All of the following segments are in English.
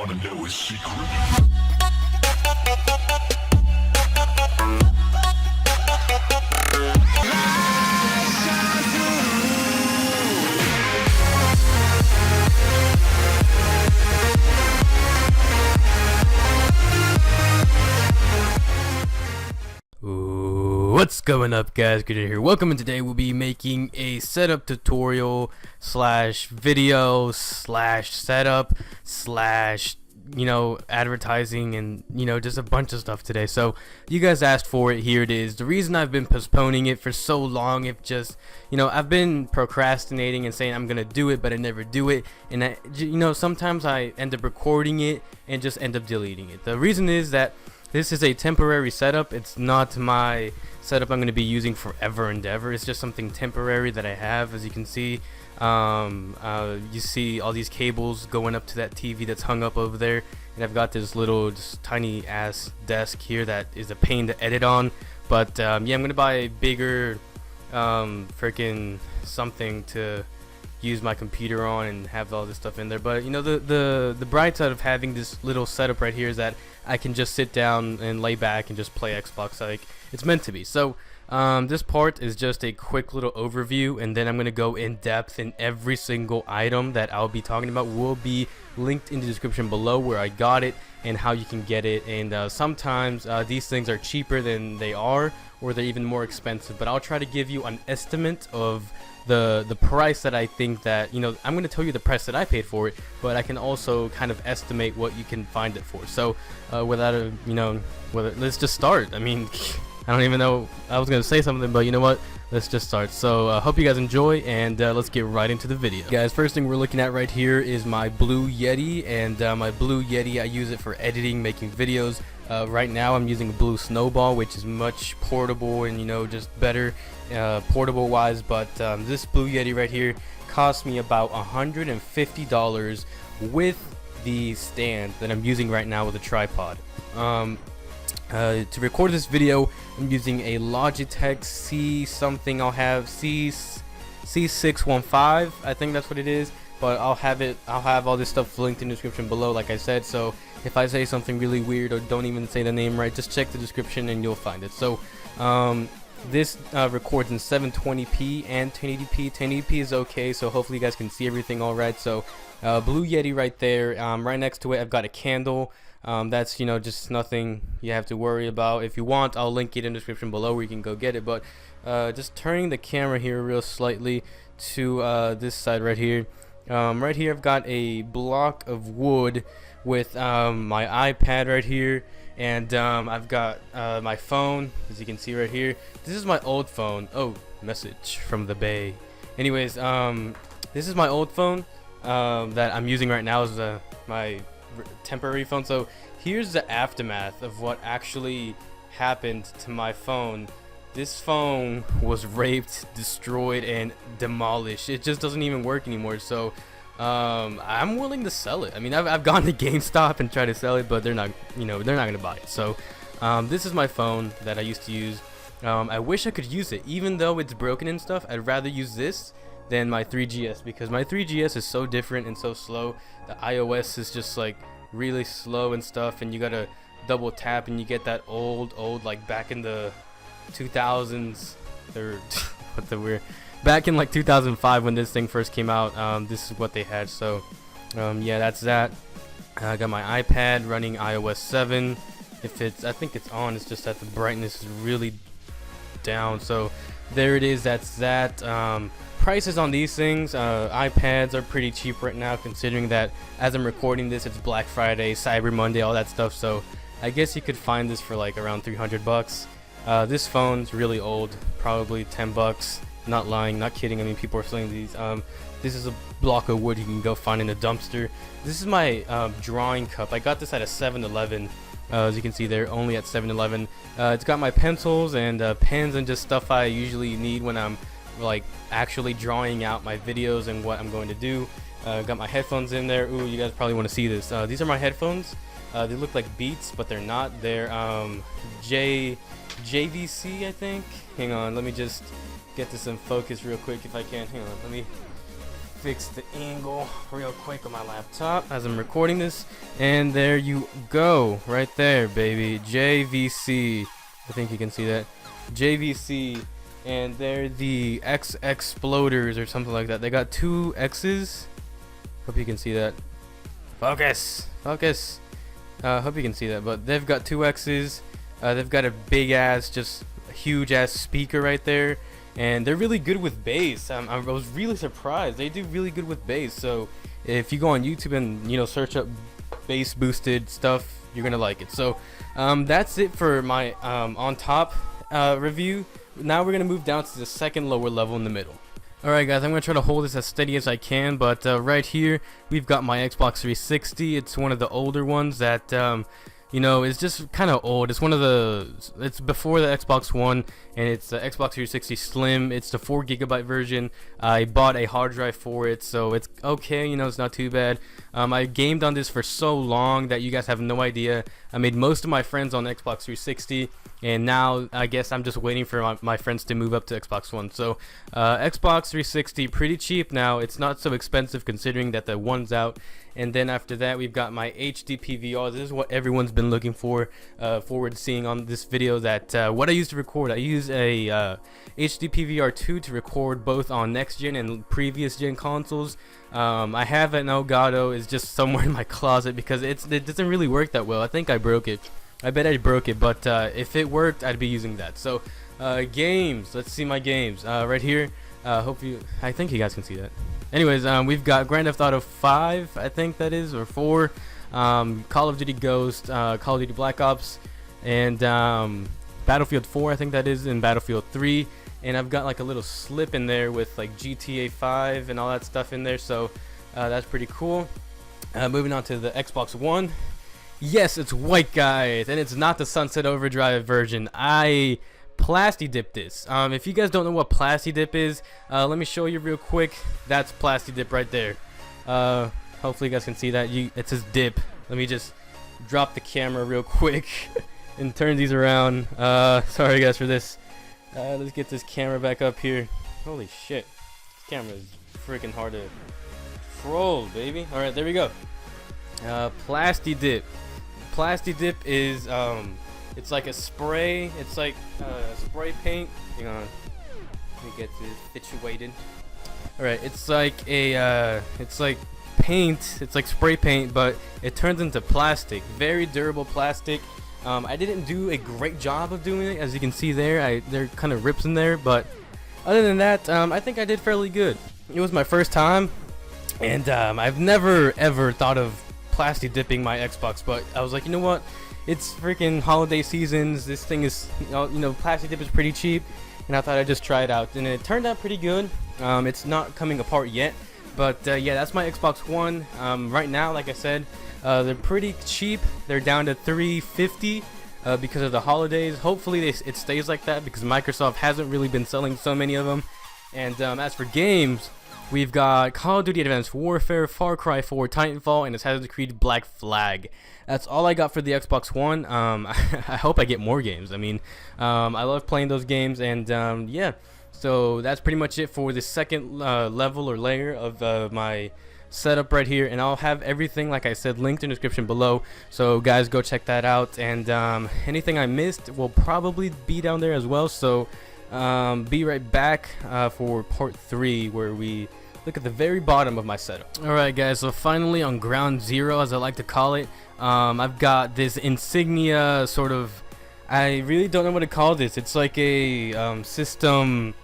wanna know his secret? What's going up, guys? Good here. Welcome, and today we'll be making a setup tutorial slash video slash setup slash advertising and just a bunch of stuff today. So you guys asked for it. Here it is. The reason I've been postponing it for so long, if just I've been procrastinating and saying I'm gonna do it, but I never do it, and sometimes I end up recording it and just end up deleting it. The reason is that this is a temporary setup. It's not my setup I'm going to be using forever and ever. It's just something temporary that I have. As you can see, you see all these cables going up to that TV that's hung up over there, and I've got this little just tiny ass desk here that is a pain to edit on. But yeah, I'm going to buy a bigger freaking something to use my computer on and have all this stuff in there. But the bright side of having this little setup right here is that I can just sit down and lay back and just play Xbox like it's meant to be. So this part is just a quick little overview, and then I'm gonna go in depth in every single item that I'll be talking about. Will be linked in the description below where I got it and how you can get it. And sometimes these things are cheaper than they are, or they're even more expensive, but I'll try to give you an estimate of the price that I think that I'm going to tell you the price that I paid for it, but I can also kind of estimate what you can find it for. So without let's just start. I mean, I don't even know, I was going to say something, but you know what, let's just start. So I hope you guys enjoy, and let's get right into the video. Guys, first thing we're looking at right here is my blue Yeti, and my blue Yeti, I use it for editing, making videos. Right now I'm using a blue Snowball, which is much portable and just better portable wise. But this blue Yeti right here cost me about $150 with the stand that I'm using right now with a tripod. To record this video, I'm using a Logitech C615, I think that's what it is. But I'll have all this stuff linked in the description below, like I said. So if I say something really weird or don't even say the name right, just check the description and you'll find it. So this records in 720p and 1080p. 1080p is okay, so hopefully you guys can see everything all right. So blue Yeti right there. Right next to it, I've got a candle. That's just nothing you have to worry about. If you want, I'll link it in the description below where you can go get it. But just turning the camera here real slightly to this side right here. Right here I've got a block of wood with my iPad right here, and I've got my phone, as you can see right here. This is my old phone. Oh, message from the Bay. Anyways, this is my old phone that I'm using right now as my temporary phone. So here's the aftermath of what actually happened to my phone. This phone was raped, destroyed, and demolished. It just doesn't even work anymore. So I'm willing to sell it. I mean, I've gone to GameStop and tried to sell it, but they're not gonna buy it. So this is my phone that I used to use. I wish I could use it, even though it's broken and stuff. I'd rather use this than my 3GS, because my 3GS is so different and so slow. The iOS is just like really slow and stuff, and you gotta double tap, and you get that old like back in the 2000s, or what the weird, back in like 2005 when this thing first came out. This is what they had. So yeah, that's that. I got my iPad running iOS 7. I think it's on, it's just that the brightness is really down. So there it is, that's that. Prices on these things, iPads are pretty cheap right now, considering that as I'm recording this, it's Black Friday, Cyber Monday, all that stuff. So I guess you could find this for like around 300 bucks. This phone's really old, probably 10 bucks. Not lying, not kidding. I mean, people are selling these. This is a block of wood you can go find in a dumpster. This is my drawing cup. I got this at a 7-Eleven. As you can see, they're only at 7-Eleven. It's got my pencils and pens and just stuff I usually need when I'm like actually drawing out my videos and what I'm going to do. Got my headphones in there. Ooh, you guys probably want to see this. These are my headphones. They look like Beats, but they're not. They're JVC, I think. Hang on, let me just get this in focus real quick if I can. Hang on, let me fix the angle real quick on my laptop as I'm recording this, and there you go, right there, baby. JVC, I think you can see that, JVC, and they're the X-Exploders or something like that. They got 2 X's. Hope you can see that. Focus. Hope you can see that, but they've got 2 X's. They've got a big ass, just huge ass speaker right there, and they're really good with bass. I was really surprised. They do really good with bass. So if you go on YouTube and search up bass boosted stuff, you're gonna like it. So that's it for my on top review. Now we're gonna move down to the second lower level in the middle. Alright guys, I'm going to try to hold this as steady as I can, but right here we've got my Xbox 360. It's one of the older ones that is just kind of old. It's before the Xbox One, and it's the Xbox 360 Slim. It's the 4GB version. I bought a hard drive for it, so it's okay, it's not too bad. I gamed on this for so long that you guys have no idea. I made most of my friends on Xbox 360, and now I guess I'm just waiting for my friends to move up to Xbox One. So Xbox 360, pretty cheap now. It's not so expensive considering that the one's out. And then after that, we've got my HD PVR. This is what everyone's been looking for, forward to seeing on this video. That what I use to record. I use a HD PVR 2 to record both on next gen and previous gen consoles. I have an Elgato. It's just somewhere in my closet because it doesn't really work that well. I think I broke it. I bet I broke it, but if it worked, I'd be using that. So games. Let's see my games right here. I think you guys can see that. Anyways, we've got Grand Theft Auto 5, I think that is, or 4, Call of Duty Ghost, Call of Duty Black Ops, and Battlefield 4, I think that is, and Battlefield 3. And I've got like a little slip in there with like GTA 5 and all that stuff in there, so that's pretty cool. Moving on to the Xbox One. Yes, it's white, guys, and it's not the Sunset Overdrive version. I Plasti-Dip this. If you guys don't know what Plasti-Dip is, let me show you real quick. That's Plasti-Dip right there. Hopefully you guys can see that. It says dip. Let me just drop the camera real quick and turn these around. Sorry guys for this. Let's get this camera back up here. Holy shit, this camera is freaking hard to control, baby. All right, there we go. Plasti-Dip. Plasti-Dip is it's like a spray. It's like spray paint. Hang on, let me get this situated. All right, it's like it's like paint. It's like spray paint, but it turns into plastic. Very durable plastic. I didn't do a great job of doing it, as you can see there. There are kind of rips in there, but other than that, I think I did fairly good. It was my first time, and I've never ever thought of Plasti-Dipping my Xbox, but I was like, you know what? It's freaking holiday seasons. This thing is, Plasti-Dip is pretty cheap, and I thought I'd just try it out, and it turned out pretty good. It's not coming apart yet, but yeah, that's my Xbox One. Right now, like I said, they're pretty cheap. They're down to $350 because of the holidays. Hopefully it stays like that because Microsoft hasn't really been selling so many of them. And as for games, we've got Call of Duty Advanced Warfare, Far Cry 4, Titanfall, and Assassin's Creed Black Flag. That's all I got for the Xbox One. I hope I get more games. I mean, I love playing those games, and yeah. So that's pretty much it for the second level or layer of my setup right here, and I'll have everything, like I said, linked in the description below. So guys, go check that out, and anything I missed will probably be down there as well. So be right back for part 3, where we look at the very bottom of my setup. Alright guys, so finally on ground zero, as I like to call it, I've got this Insignia sort of, I really don't know what to call this. It's like a system,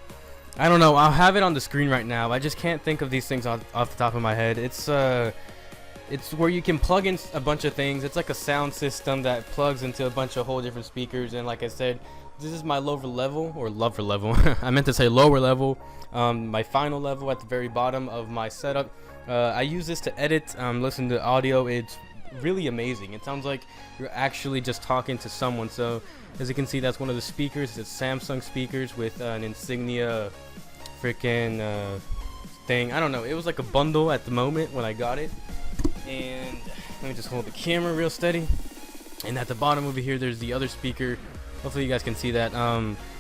I don't know. I'll have it on the screen right now. I just can't think of these things off the top of my head. It's where you can plug in a bunch of things. It's like a sound system that plugs into a bunch of whole different speakers. And like I said, this is my lower level, or lower level. I meant to say lower level. My final level at the very bottom of my setup. I use this to edit, listen to audio. It's really amazing. It sounds like you're actually just talking to someone. So as you can see, that's one of the speakers. It's Samsung speakers with an Insignia freaking thing. I don't know, it was like a bundle at the moment when I got it. And let me just hold the camera real steady, and at the bottom over here there's the other speaker. Hopefully you guys can see that.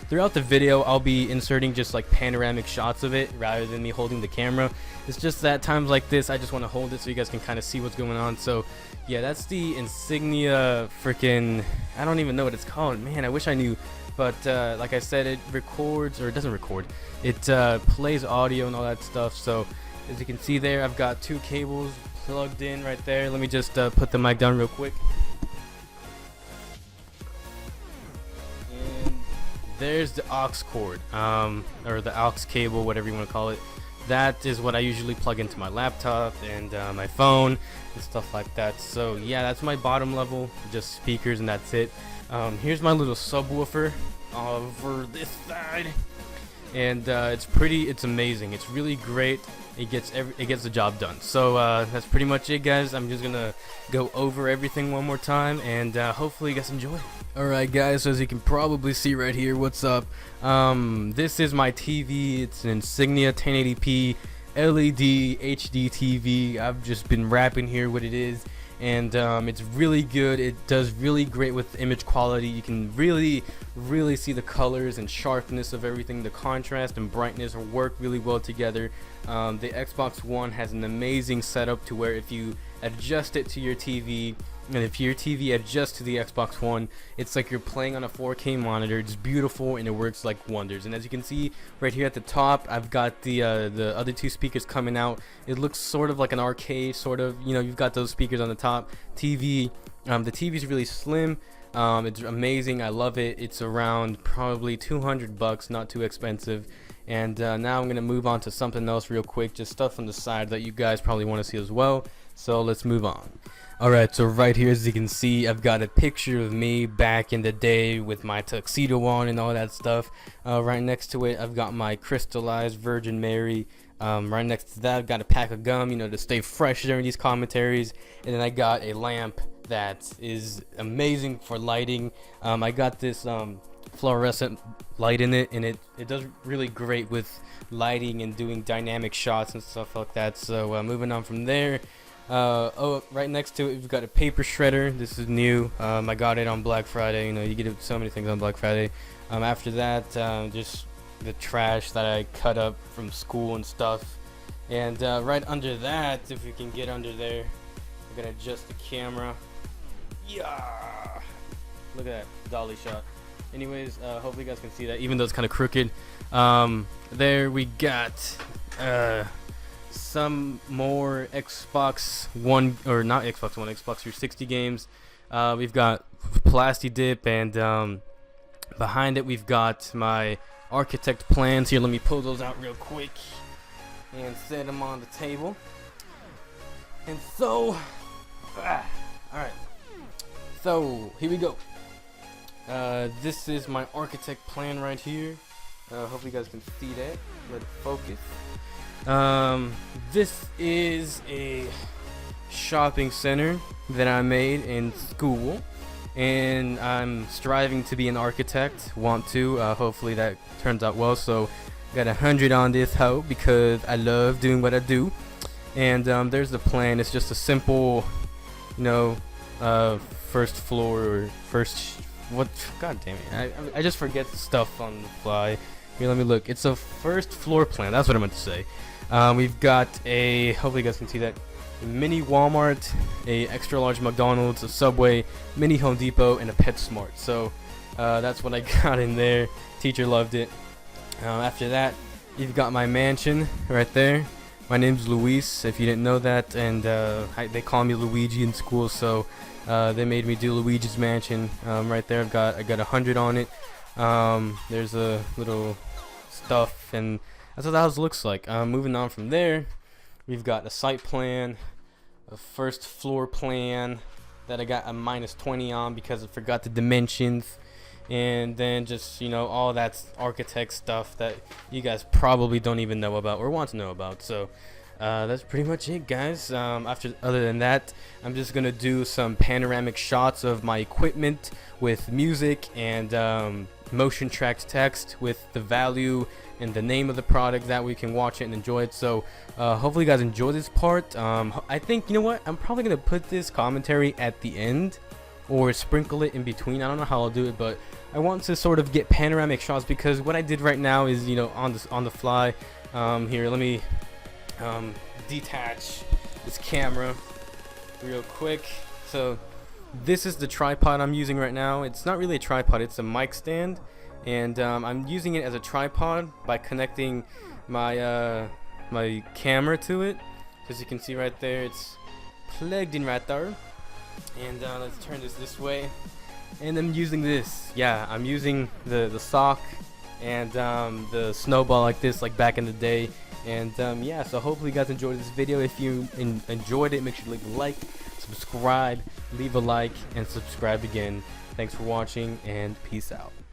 throughout the video I'll be inserting just like panoramic shots of it rather than me holding the camera. It's just that times like this I just want to hold it so you guys can kind of see what's going on. So yeah, that's the Insignia freaking, I don't even know what it's called, man, I wish I knew. But like I said, it records, or it doesn't record, it plays audio and all that stuff. So as you can see there, I've got 2 cables plugged in right there. Let me just put the mic down real quick. And there's the aux cord, or the aux cable, whatever you want to call it. That is what I usually plug into my laptop and my phone and stuff like that. So yeah, that's my bottom level, just speakers, and that's it. Here's my little subwoofer over this side, and it's amazing. It's really great. It gets the job done. So that's pretty much it, guys. I'm just gonna go over everything one more time, and hopefully you guys enjoy. Alright guys, so as you can probably see right here, what's up, this is my TV. It's an Insignia 1080p LED HD TV. I've just been rapping here what it is, and it's really good. It does really great with image quality. You can really see the colors and sharpness of everything. The contrast and brightness work really well together. The Xbox One has an amazing setup to where if you adjust it to your TV, and if your TV adjusts to the Xbox One, it's like you're playing on a 4K monitor. It's beautiful and it works like wonders. And as you can see right here at the top, I've got the other 2 speakers coming out. It looks sort of like an arcade, sort of, you know, you've got those speakers on the top. TV, the TV is really slim. It's amazing. I love it. It's around probably $200, not too expensive. And now I'm gonna move on to something else real quick, just stuff on the side that you guys probably want to see as well. So let's move on. Alright, so right here, as you can see, I've got a picture of me back in the day with my tuxedo on and all that stuff. Right next to it, I've got my crystallized Virgin Mary. Right next to that, I've got a pack of gum, you know, to stay fresh during these commentaries. And then I got a lamp that is amazing for lighting. I got this fluorescent light in it, and it does really great with lighting and doing dynamic shots and stuff like that. So moving on from there, right next to it, we've got a paper shredder. This is new. I got it on Black Friday. You know, you get so many things on Black Friday. After that, just the trash that I cut up from school and stuff. And right under that, if we can get under there, we're gonna adjust the camera. Yeah, look at that dolly shot. Anyways, hopefully you guys can see that, even though it's kind of crooked. There we got some more Xbox One, or not Xbox One, Xbox 360 games. We've got Plasti-Dip, and behind it we've got my architect plans. Here, let me pull those out real quick and set them on the table. And so, alright, so here we go. This is my architect plan right here. Hopefully you guys can see that. Let it focus. This is a shopping center that I made in school, and I'm striving to be an architect. Hopefully that turns out well. So got 100 on this hoe because I love doing what I do. And there's the plan. It's just a simple, you know, first floor, or first, what, god damn it, I just forget stuff on the fly. Here, let me look. It's a first floor plan, that's what I meant to say. We've got a, hopefully you guys can see that, a mini Walmart, a extra large McDonald's, a Subway, mini Home Depot, and a PetSmart. So that's what I got in there. Teacher loved it. After that, you've got my mansion right there. My name's Luis, if you didn't know that, and they call me Luigi in school, so they made me do Luigi's Mansion. Right there, I got 100 on it. There's a little stuff, and that's what the house looks like. Moving on from there, we've got a site plan, a first floor plan that I got a -20 on because I forgot the dimensions, and then just, you know, all that architect stuff that you guys probably don't even know about or want to know about. So that's pretty much it, guys. Other than that, I'm just gonna do some panoramic shots of my equipment with music and motion tracked text with the value and the name of the product, that we can watch it and enjoy it. So hopefully you guys enjoy this part. I think, you know what, I'm probably gonna put this commentary at the end, or sprinkle it in between. I don't know how I'll do it, but I want to sort of get panoramic shots, because what I did right now is, you know, on the fly. Here, let me detach this camera real quick. So this is the tripod I'm using right now. It's not really a tripod, it's a mic stand, and I'm using it as a tripod by connecting my my camera to it. As you can see right there, it's plugged in right there. And let's turn this way, and I'm using this. Yeah, I'm using the sock and the Snowball like this, like back in the day. And yeah, so hopefully you guys enjoyed this video. If you enjoyed it, make sure to leave a like, subscribe, leave a like, and subscribe again. Thanks for watching, and peace out.